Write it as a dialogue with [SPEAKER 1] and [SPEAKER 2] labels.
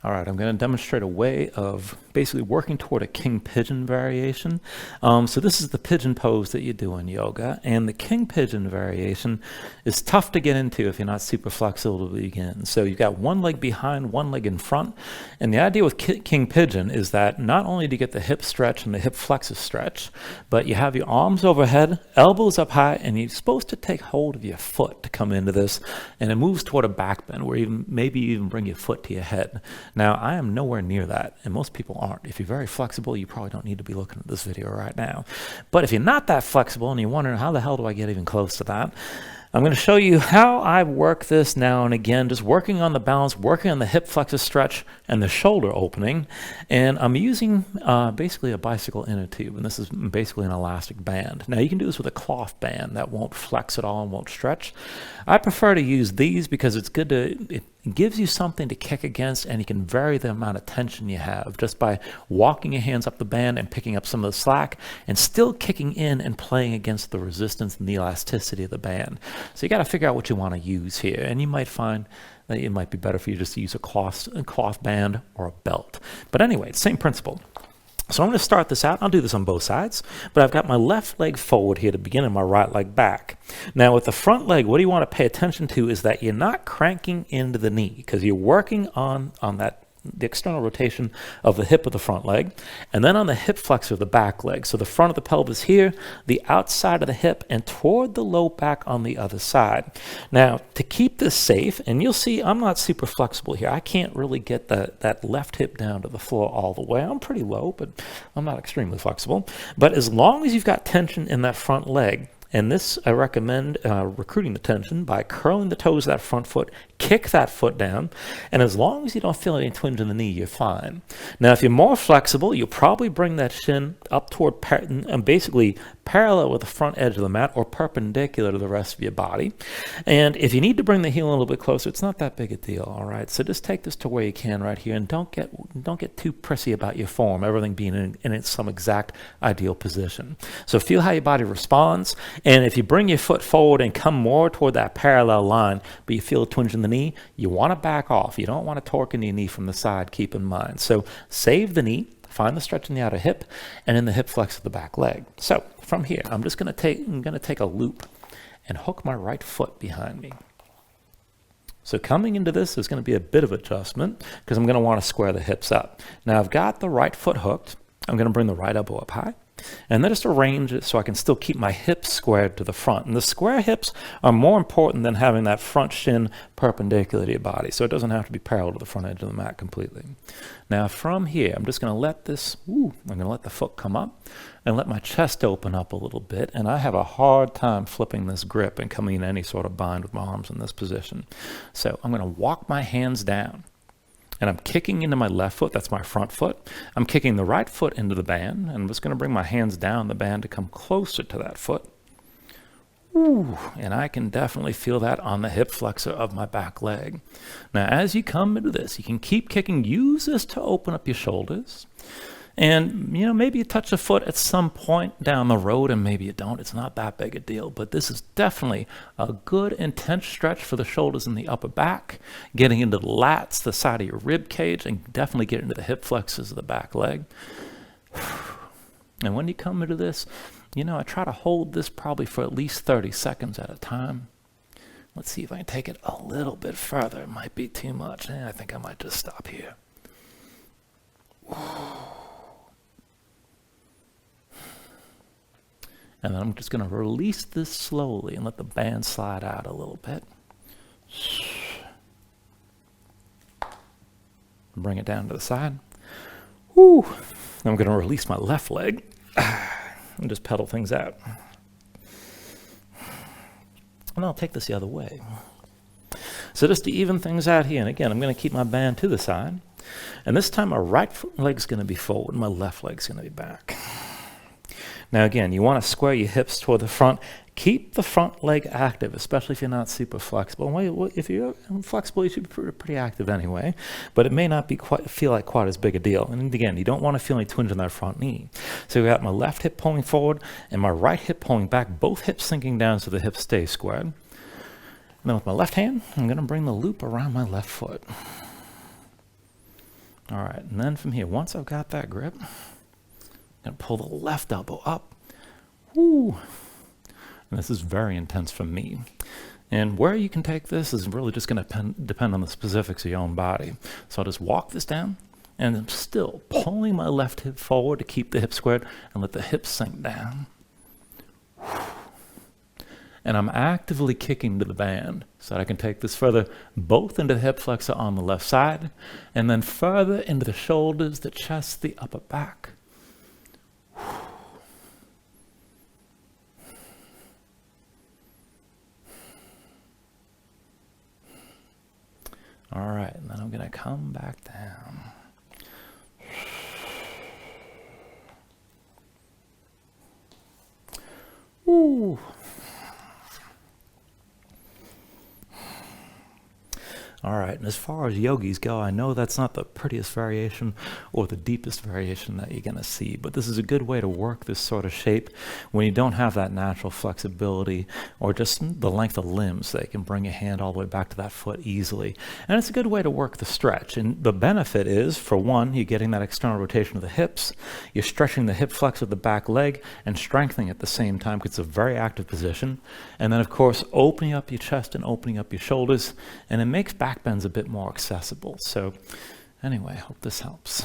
[SPEAKER 1] All right, I'm going to demonstrate a way of basically working toward a king pigeon variation. So this is the pigeon pose that you do in yoga, and the king pigeon variation is tough to get into if you're not super flexible to begin. So you've got one leg behind, one leg in front, and the idea with king pigeon is that not only do you get the hip stretch and the hip flexor stretch, but you have your arms overhead, elbows up high, and you're supposed to take hold of your foot to come into this, and it moves toward a back bend where maybe you even bring your foot to your head. Now, I am nowhere near that, and most people aren't. If you're very flexible, you probably don't need to be looking at this video right now. But if you're not that flexible and you're wondering, how the hell do I get even close to that? I'm going to show you how I work this now and again, just working on the balance, working on the hip flexor stretch and the shoulder opening. And I'm using basically a bicycle inner tube, and this is basically an elastic band. Now, you can do this with a cloth band that won't flex at all and won't stretch. I prefer to use these because it's good it gives you something to kick against, and you can vary the amount of tension you have just by walking your hands up the band and picking up some of the slack and still kicking in and playing against the resistance and the elasticity of the band. So you got to figure out what you want to use here, and you might find that it might be better for you just to use a cloth band or a belt. But anyway, same principle. So I'm going to start this out. I'll do this on both sides, but I've got my left leg forward here to begin and my right leg back. Now with the front leg, what you want to pay attention to is that you're not cranking into the knee because you're working on the external rotation of the hip of the front leg, and then on the hip flexor of the back leg. So the front of the pelvis here, the outside of the hip, and toward the low back on the other side. Now, to keep this safe, and you'll see I'm not super flexible here. I can't really get that left hip down to the floor all the way. I'm pretty low, but I'm not extremely flexible. But as long as you've got tension in that front leg, and this, I recommend recruiting the tension by curling the toes of that front foot, kick that foot down, and as long as you don't feel any twinge in the knee, you're fine. Now, if you're more flexible, you'll probably bring that shin up toward basically parallel with the front edge of the mat or perpendicular to the rest of your body. And if you need to bring the heel a little bit closer, it's not that big a deal, all right? So just take this to where you can right here, and don't get too prissy about your form, everything being in some exact ideal position. So feel how your body responds. And if you bring your foot forward and come more toward that parallel line, but you feel a twinge in the knee, you want to back off. You don't want to torque into your knee from the side, keep in mind. So save the knee, find the stretch in the outer hip, and in the hip flex of the back leg. So from here, I'm going to take a loop and hook my right foot behind me. So coming into this, there's going to be a bit of adjustment because I'm going to want to square the hips up. Now I've got the right foot hooked. I'm going to bring the right elbow up high, and then just arrange it so I can still keep my hips squared to the front. And the square hips are more important than having that front shin perpendicular to your body, so it doesn't have to be parallel to the front edge of the mat completely. Now from here, I'm just going to let I'm going to let the foot come up and let my chest open up a little bit, and I have a hard time flipping this grip and coming in any sort of bind with my arms in this position. So I'm going to walk my hands down, and I'm kicking into my left foot. That's my front foot. I'm kicking the right foot into the band, and I'm just going to bring my hands down the band to come closer to that foot. Ooh, and I can definitely feel that on the hip flexor of my back leg. Now, as you come into this, you can keep kicking. Use this to open up your shoulders. And, maybe you touch a foot at some point down the road, and maybe you don't. It's not that big a deal, but this is definitely a good intense stretch for the shoulders and the upper back, getting into the lats, the side of your rib cage, and definitely get into the hip flexors of the back leg. And when you come into this, I try to hold this probably for at least 30 seconds at a time. Let's see if I can take it a little bit further. It might be too much. I think I might just stop here. And then I'm just going to release this slowly and let the band slide out a little bit. Bring it down to the side. Woo. I'm going to release my left leg and just pedal things out. And I'll take this the other way. So just to even things out here, and again, I'm going to keep my band to the side. And this time my right leg's going to be forward and my left leg's going to be back. Now again, you want to square your hips toward the front. Keep the front leg active, especially if you're not super flexible. Well, if you're flexible, you should be pretty active anyway, but it may not be feel like quite as big a deal. And again, you don't want to feel any twinge in that front knee. So we got my left hip pulling forward and my right hip pulling back, both hips sinking down so the hips stay squared. And then with my left hand, I'm going to bring the loop around my left foot. All right, and then from here, once I've got that grip, I'm going to pull the left elbow up. Woo! And this is very intense for me. And where you can take this is really just going to depend on the specifics of your own body. So I'll just walk this down, and I'm still pulling my left hip forward to keep the hip squared and let the hips sink down. And I'm actively kicking to the band so that I can take this further both into the hip flexor on the left side and then further into the shoulders, the chest, the upper back. All right, and then I'm going to come back down. Woo. All right, and as far as yogis go, I know that's not the prettiest variation or the deepest variation that you're going to see, but this is a good way to work this sort of shape when you don't have that natural flexibility or just the length of limbs that can bring your hand all the way back to that foot easily. And it's a good way to work the stretch. And the benefit is, for one, you're getting that external rotation of the hips, you're stretching the hip flexor of the back leg and strengthening at the same time because it's a very active position. And then, of course, opening up your chest and opening up your shoulders, and it makes back bends a bit more accessible. So anyway, I hope this helps.